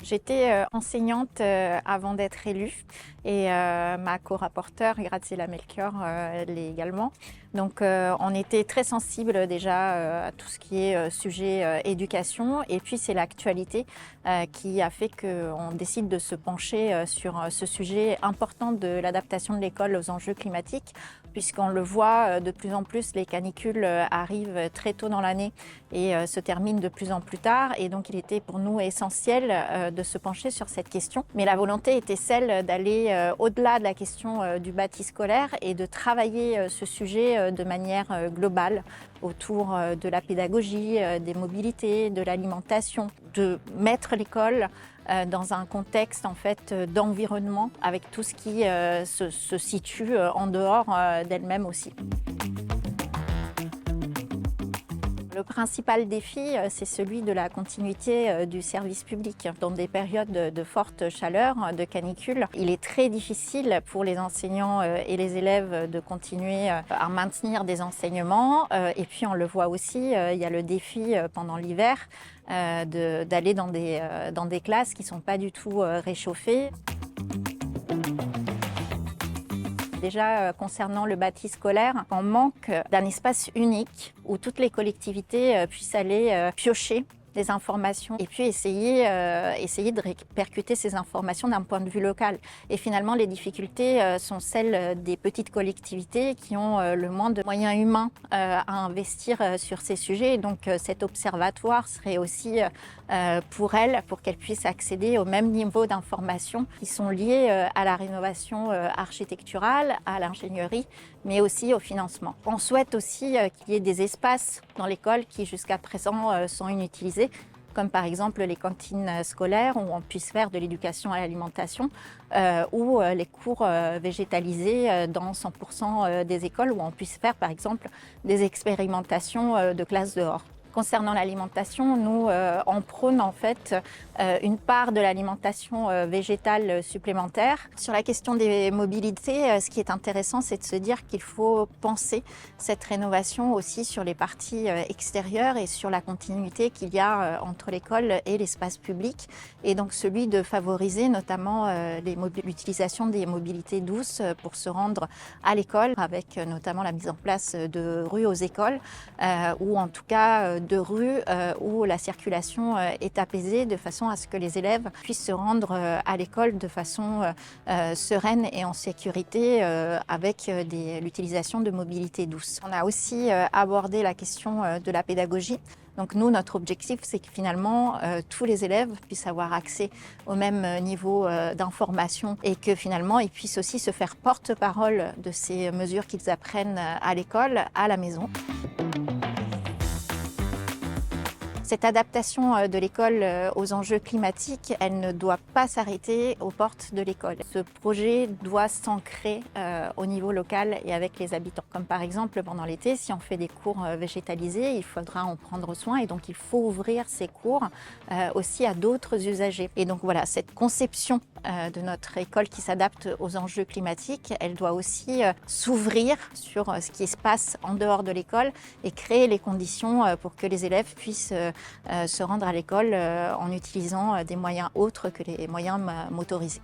J'étais enseignante avant d'être élue et ma co-rapporteure Graziella Melchior l'est également. Donc on était très sensibles déjà à tout ce qui est sujet éducation, et puis c'est l'actualité qui a fait qu'on décide de se pencher sur ce sujet important de l'adaptation de l'école aux enjeux climatiques, puisqu'on le voit de plus en plus, les canicules arrivent très tôt dans l'année et se terminent de plus en plus tard, et donc il était pour nous essentiel de se pencher sur cette question. Mais la volonté était celle d'aller au-delà de la question du bâti scolaire et de travailler ce sujet de manière globale autour de la pédagogie, des mobilités, de l'alimentation, de mettre l'école dans un contexte en fait d'environnement avec tout ce qui se situe en dehors d'elle-même aussi. Le principal défi, c'est celui de la continuité du service public. Dans des périodes de forte chaleur, de canicule, il est très difficile pour les enseignants et les élèves de continuer à maintenir des enseignements. Et puis on le voit aussi, il y a le défi pendant l'hiver d'aller dans des classes qui ne sont pas du tout réchauffées. Déjà, concernant le bâti scolaire, on manque d'un espace unique où toutes les collectivités puissent aller piocher des informations et puis essayer de répercuter ces informations d'un point de vue local. Et finalement, les difficultés sont celles des petites collectivités qui ont le moins de moyens humains à investir sur ces sujets. Et donc cet observatoire serait aussi pour elles, pour qu'elles puissent accéder au même niveau d'informations qui sont liées à la rénovation architecturale, à l'ingénierie, mais aussi au financement. On souhaite aussi qu'il y ait des espaces dans l'école qui jusqu'à présent sont inutilisés, comme par exemple les cantines scolaires où on puisse faire de l'éducation à l'alimentation, ou les cours végétalisés dans 100% des écoles où on puisse faire par exemple des expérimentations de classe dehors. Concernant l'alimentation, nous, on prône en fait une part de l'alimentation végétale supplémentaire. Sur la question des mobilités, ce qui est intéressant, c'est de se dire qu'il faut penser cette rénovation aussi sur les parties extérieures et sur la continuité qu'il y a entre l'école et l'espace public, et donc celui de favoriser notamment l'utilisation des mobilités douces pour se rendre à l'école, avec notamment la mise en place de rues aux écoles, ou en tout cas de rues où la circulation est apaisée, de façon à ce que les élèves puissent se rendre à l'école de façon sereine et en sécurité avec l'utilisation de mobilités douces. On a aussi abordé la question de la pédagogie. Donc nous, notre objectif, c'est que finalement, tous les élèves puissent avoir accès au même niveau d'information et que finalement, ils puissent aussi se faire porte-parole de ces mesures qu'ils apprennent à l'école, à la maison. Cette adaptation de l'école aux enjeux climatiques, elle ne doit pas s'arrêter aux portes de l'école. Ce projet doit s'ancrer au niveau local et avec les habitants. Comme par exemple pendant l'été, si on fait des cours végétalisés, il faudra en prendre soin, et donc il faut ouvrir ces cours aussi à d'autres usagers. Et donc voilà, cette conception de notre école qui s'adapte aux enjeux climatiques, elle doit aussi s'ouvrir sur ce qui se passe en dehors de l'école et créer les conditions pour que les élèves puissent se rendre à l'école en utilisant des moyens autres que les moyens motorisés.